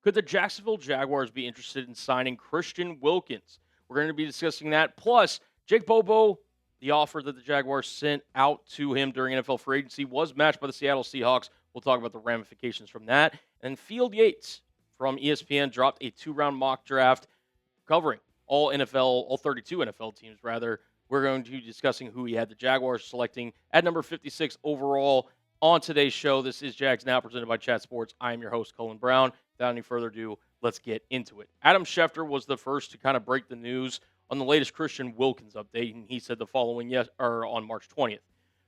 Could the Jacksonville Jaguars be interested in signing Christian Wilkins? We're going to be discussing that. Plus, Jake Bobo, the offer that the Jaguars sent out to him during NFL free agency was matched by the Seattle Seahawks. We'll talk about the ramifications from that. And Field Yates from ESPN dropped a 2-round mock draft covering all 32 NFL teams, rather. We're going to be discussing who he had the Jaguars selecting at number 56 overall on today's show. This is Jags Now, presented by Chat Sports. I am your host, Colin Brown. Without any further ado, let's get into it. Adam Schefter was the first to kind of break the news on the latest Christian Wilkins update, and he said the following on March 20th.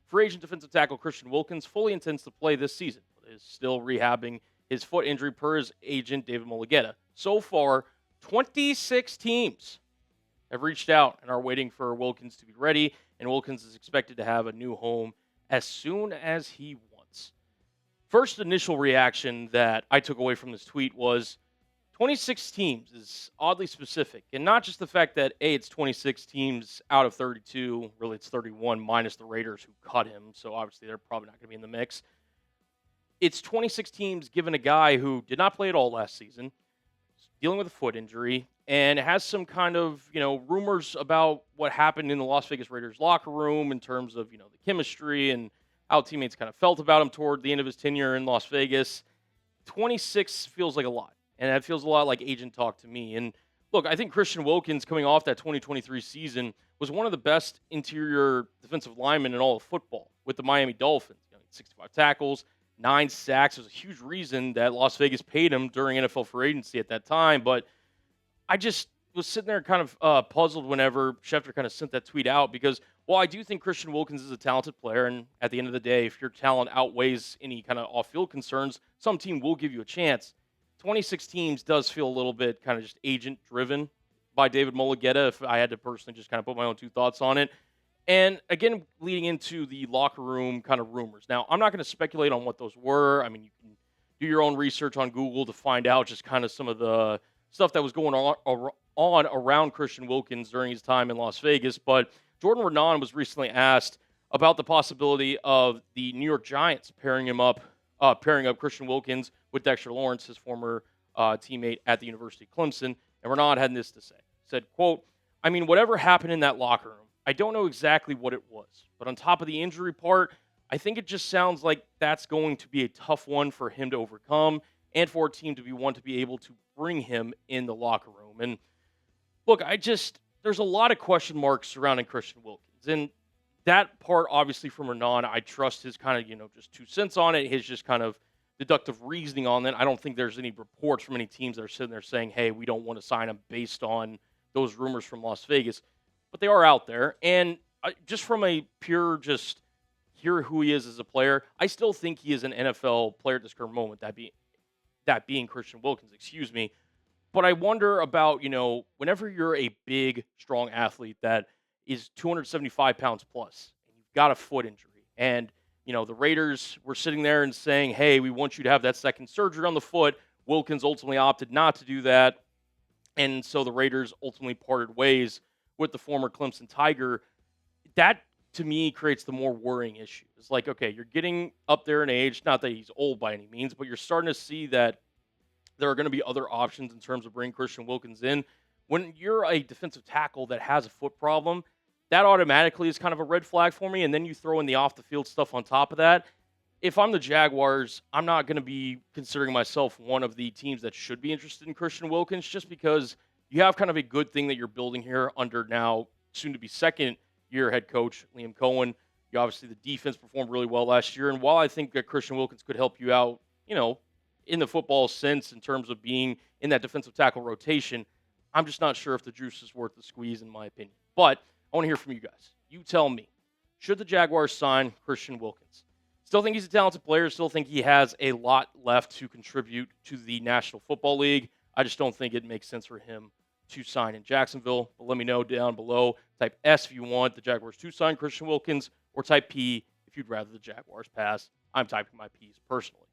Free agent defensive tackle Christian Wilkins fully intends to play this season, but is still rehabbing his foot injury per his agent, David Mulugheta. So far, 26 teams have reached out and are waiting for Wilkins to be ready, and Wilkins is expected to have a new home as soon as he wants. First initial reaction that I took away from this tweet was 26 teams is oddly specific, and not just the fact that, it's 26 teams out of 32, really it's 31 minus the Raiders who cut him, so obviously they're probably not going to be in the mix. It's 26 teams given a guy who did not play at all last season, dealing with a foot injury, and has some kind of, rumors about what happened in the Las Vegas Raiders locker room in terms of, the chemistry and how teammates kind of felt about him toward the end of his tenure in Las Vegas. 26 feels like a lot, and that feels a lot like agent talk to me. And look, I think Christian Wilkins, coming off that 2023 season, was one of the best interior defensive linemen in all of football with the Miami Dolphins. 65 tackles, 9 sacks. There's a huge reason that Las Vegas paid him during NFL free agency at that time, but I just was sitting there kind of puzzled whenever Schefter kind of sent that tweet out, because while I do think Christian Wilkins is a talented player, and at the end of the day, if your talent outweighs any kind of off-field concerns, some team will give you a chance. 26 teams does feel a little bit kind of just agent-driven by David Mulugheta, if I had to personally just kind of put my own 2 thoughts on it. And again, leading into the locker room kind of rumors. Now, I'm not going to speculate on what those were. I mean, you can do your own research on Google to find out just kind of some of the stuff that was going on around Christian Wilkins during his time in Las Vegas. But Jordan Renan was recently asked about the possibility of the New York Giants pairing up Christian Wilkins with Dexter Lawrence, his former teammate at the University of Clemson. And Renan had this to say. He said, quote, "I mean, whatever happened in that locker room, I don't know exactly what it was. But on top of the injury part, I think it just sounds like that's going to be a tough one for him to overcome, and for a team to be able to bring him in the locker room." And look, there's a lot of question marks surrounding Christian Wilkins. And that part, obviously, from Renan, I trust his kind of, just 2 cents on it, his just kind of deductive reasoning on that. I don't think there's any reports from any teams that are sitting there saying, hey, we don't want to sign him based on those rumors from Las Vegas. But they are out there. And just from a pure just hear who he is as a player, I still think he is an NFL player at this current moment, that being Christian Wilkins, But I wonder about, whenever you're a big, strong athlete that is 275 pounds plus, and you've got a foot injury, and, the Raiders were sitting there and saying, hey, we want you to have that second surgery on the foot. Wilkins ultimately opted not to do that. And so the Raiders ultimately parted ways with the former Clemson Tiger. That, to me, creates the more worrying issue. It's like, okay, you're getting up there in age, not that he's old by any means, but you're starting to see that there are going to be other options in terms of bringing Christian Wilkins in. When you're a defensive tackle that has a foot problem, that automatically is kind of a red flag for me, and then you throw in the off-the-field stuff on top of that. If I'm the Jaguars, I'm not going to be considering myself one of the teams that should be interested in Christian Wilkins, just because you have kind of a good thing that you're building here under now soon-to-be second-year head coach Liam Coen. Obviously, the defense performed really well last year, and while I think that Christian Wilkins could help you out, in the football sense in terms of being in that defensive tackle rotation, I'm just not sure if the juice is worth the squeeze, in my opinion. But I want to hear from you guys. You tell me, should the Jaguars sign Christian Wilkins? Still think he's a talented player. Still think he has a lot left to contribute to the National Football League. I just don't think it makes sense for him to sign in Jacksonville. But let me know down below. Type S if you want the Jaguars to sign Christian Wilkins, or type P if you'd rather the Jaguars pass. I'm typing my P's personally.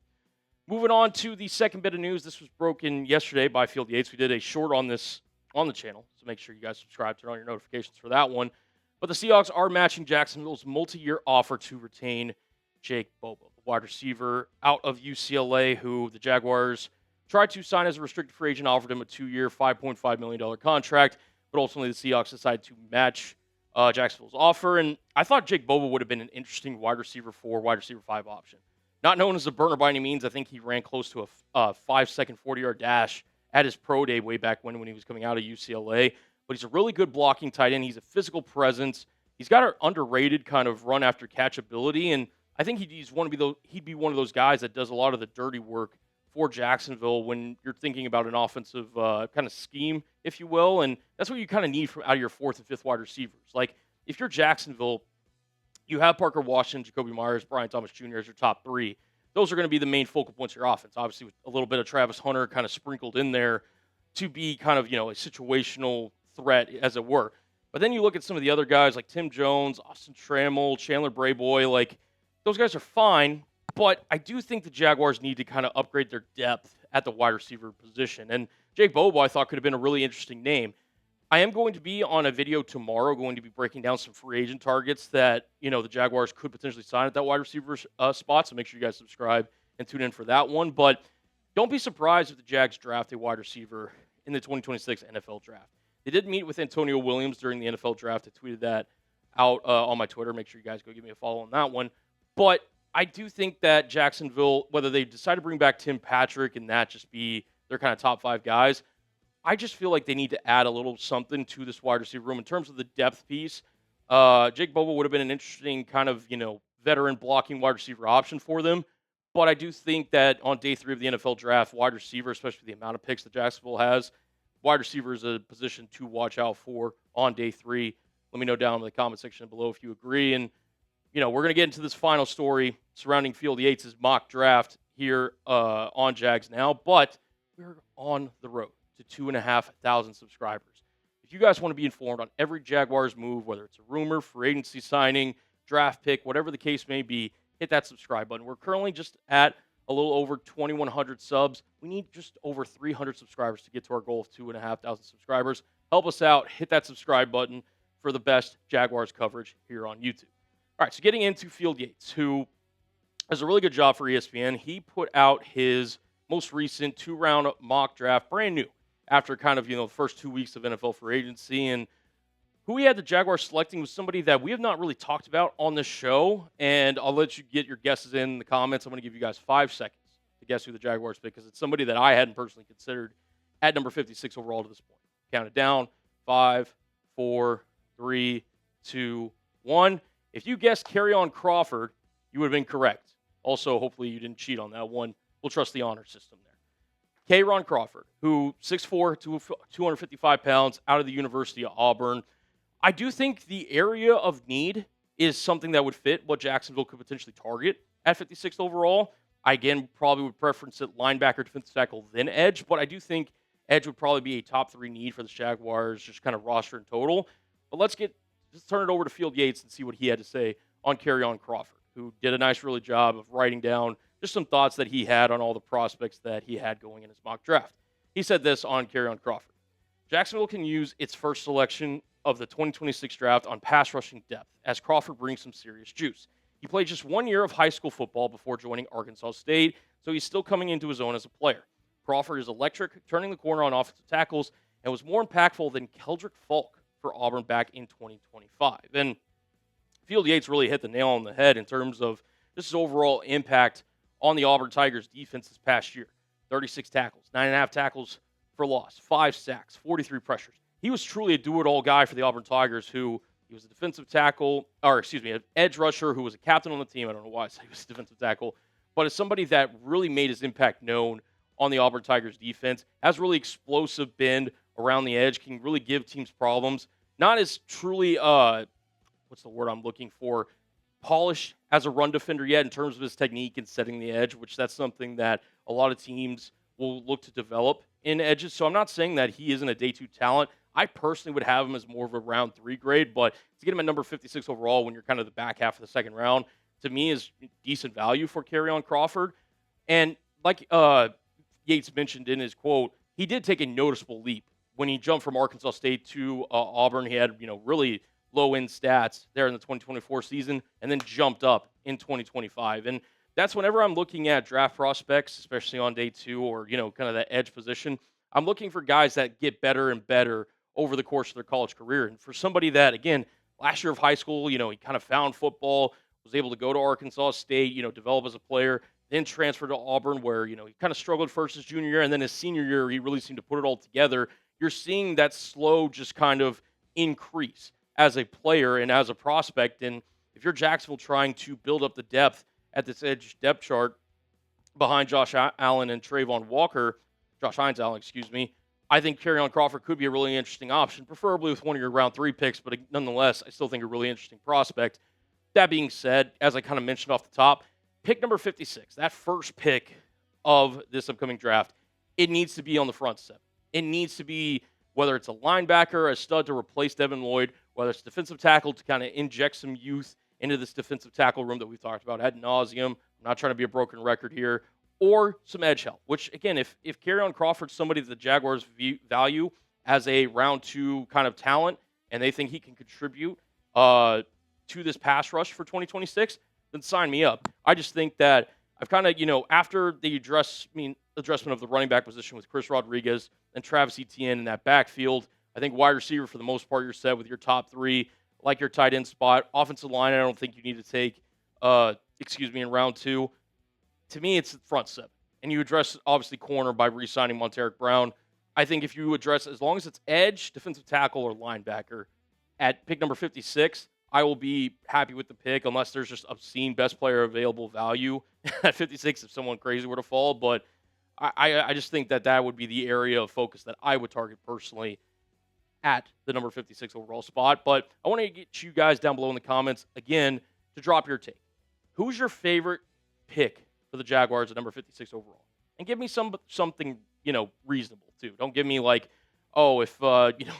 Moving on to the second bit of news. This was broken yesterday by Field Yates. We did a short on this on the channel, so make sure you guys subscribe, turn on your notifications for that one. But the Seahawks are matching Jacksonville's multi-year offer to retain Jake Bobo, the wide receiver out of UCLA, who the Jaguars tried to sign as a restricted free agent, offered him a 2-year, $5.5 million contract, but ultimately the Seahawks decided to match Jacksonville's offer. And I thought Jake Bobo would have been an interesting wide receiver 4, wide receiver 5 option. Not known as a burner by any means. I think he ran close to a 5-second 40-yard dash at his pro day way back when he was coming out of UCLA. But he's a really good blocking tight end. He's a physical presence. He's got an underrated kind of run after catch ability, and I think he'd be one of those guys that does a lot of the dirty work for Jacksonville when you're thinking about an offensive kind of scheme, if you will. And that's what you kind of need out of your 4th and 5th wide receivers. Like, if you're Jacksonville, you have Parker Washington, Jacoby Myers, Brian Thomas Jr. as your top 3. Those are going to be the main focal points of your offense. Obviously, with a little bit of Travis Hunter kind of sprinkled in there to be kind of, a situational threat, as it were. But then you look at some of the other guys like Tim Jones, Austin Trammell, Chandler Brayboy. Like, those guys are fine, but I do think the Jaguars need to kind of upgrade their depth at the wide receiver position. And Jake Bobo, I thought, could have been a really interesting name. I am going to be on a video tomorrow, going to be breaking down some free agent targets that, the Jaguars could potentially sign at that wide receiver spot. So make sure you guys subscribe and tune in for that one. But don't be surprised if the Jags draft a wide receiver in the 2026 NFL draft. They did meet with Antonio Williams during the NFL draft. I tweeted that out on my Twitter. Make sure you guys go give me a follow on that one. But I do think that Jacksonville, whether they decide to bring back Tim Patrick and that just be their kind of top 5 guys, I just feel like they need to add a little something to this wide receiver room in terms of the depth piece. Jake Bobo would have been an interesting kind of, veteran blocking wide receiver option for them. But I do think that on day 3 of the NFL draft, wide receiver, especially the amount of picks that Jacksonville has, wide receiver is a position to watch out for on day 3. Let me know down in the comment section below if you agree. And, we're going to get into this final story surrounding Field Yates' mock draft here on Jags Now. But we're on the road to 2,500 subscribers. If you guys want to be informed on every Jaguars move, whether it's a rumor, free agency signing, draft pick, whatever the case may be, hit that subscribe button. We're currently just at a little over 2,100 subs. We need just over 300 subscribers to get to our goal of 2,500 subscribers. Help us out. Hit that subscribe button for the best Jaguars coverage here on YouTube. All right, so getting into Field Yates, who does a really good job for ESPN. He put out his most recent 2-round mock draft, brand new, after kind of, the first 2 weeks of NFL free agency. And who he had the Jaguars selecting was somebody that we have not really talked about on this show. And I'll let you get your guesses in the comments. I'm going to give you guys 5 seconds to guess who the Jaguars pick, because it's somebody that I hadn't personally considered at number 56 overall to this point. Count it down. 5, 4, 3, 2, 1. If you guessed Kerryon Crawford, you would have been correct. Also, hopefully you didn't cheat on that one. We'll trust the honor system there. Kerryon Crawford, who 6'4", 255 pounds, out of the University of Auburn. I do think the area of need is something that would fit what Jacksonville could potentially target at 56th overall. I, again, probably would preference it linebacker, defensive tackle, then edge. But I do think edge would probably be a top 3 need for the Jaguars, just kind of roster in total. But let's turn it over to Field Yates and see what he had to say on Kerryon Crawford, who did a nice, really job of writing down just some thoughts that he had on all the prospects that he had going in his mock draft. He said this on Kerryon Crawford. Jacksonville can use its first selection of the 2026 draft on pass rushing depth, as Crawford brings some serious juice. He played just 1 year of high school football before joining Arkansas State, so he's still coming into his own as a player. Crawford is electric, turning the corner on offensive tackles, and was more impactful than Keldrick Falk for Auburn back in 2025. And Field Yates really hit the nail on the head in terms of just his overall impact on the Auburn Tigers defense this past year. 36 tackles, 9.5 tackles for loss, 5 sacks, 43 pressures. He was truly a do-it-all guy for the Auburn Tigers, he was a defensive tackle, an edge rusher who was a captain on the team. I don't know why I said he was a defensive tackle, but as somebody that really made his impact known on the Auburn Tigers defense, has really explosive bend around the edge, can really give teams problems. Not as truly, what's the word I'm looking for, polished as a run defender yet in terms of his technique and setting the edge, which that's something that a lot of teams will look to develop in edges. So I'm not saying that he isn't a day 2 talent. I personally would have him as more of a round 3 grade, but to get him at number 56 overall when you're kind of the back half of the second round, to me is decent value for Kerryon Crawford. And like Yates mentioned in his quote, he did take a noticeable leap when he jumped from Arkansas State to Auburn. He had, really low-end stats there in the 2024 season and then jumped up in 2025. And that's whenever I'm looking at draft prospects, especially on day 2 or, kind of that edge position, I'm looking for guys that get better and better over the course of their college career. And for somebody that, again, last year of high school, he kind of found football, was able to go to Arkansas State, develop as a player, then transferred to Auburn where, he kind of struggled first his junior year, and then his senior year, he really seemed to put it all together. You're seeing that slow just kind of increase as a player and as a prospect. And if you're Jacksonville trying to build up the depth at this edge depth chart behind Josh Allen and Travon Walker, Josh Hines-Allen, excuse me, I think Kerryon Crawford could be a really interesting option, preferably with one of your round 3 picks, but nonetheless, I still think a really interesting prospect. That being said, as I kind of mentioned off the top, pick number 56, that first pick of this upcoming draft, it needs to be on the front 7. It needs to be, whether it's a linebacker, a stud to replace Devin Lloyd, whether it's defensive tackle to kind of inject some youth into this defensive tackle room that we've talked about ad nauseum. I'm not trying to be a broken record here. Or some edge help, which, again, if Kerryon Crawford's somebody that the Jaguars value as a round 2 kind of talent and they think he can contribute to this pass rush for 2026, then sign me up. I just think that I've kind of, after the addressment of the running back position with Chris Rodriguez and Travis Etienne in that backfield, I think wide receiver, for the most part, you're set with your top 3, like your tight end spot. Offensive line, I don't think you need to take, in round 2. To me, it's front 7. And you address, obviously, corner by re-signing Monteric Brown. I think if you address, as long as it's edge, defensive tackle, or linebacker, at pick number 56, I will be happy with the pick, unless there's just obscene best player available value at 56 if someone crazy were to fall. But I just think that would be the area of focus that I would target personally at the number 56 overall spot. But I want to get you guys down below in the comments, again, to drop your take. Who's your favorite pick for the Jaguars at number 56 overall? And give me something, reasonable, too. Don't give me like, if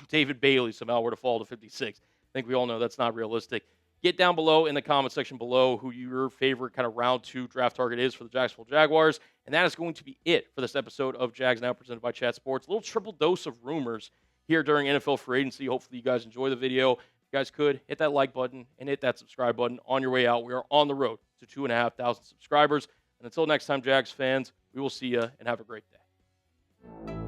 David Bailey somehow were to fall to 56. I think we all know that's not realistic. Get down below in the comment section below who your favorite kind of round 2 draft target is for the Jacksonville Jaguars. And that is going to be it for this episode of Jags Now, presented by Chat Sports. A little triple dose of rumors here during NFL free agency. Hopefully you guys enjoy the video. If you guys could, hit that like button and hit that subscribe button on your way out. We are on the road to 2,500 subscribers. And until next time, Jags fans, we will see you and have a great day.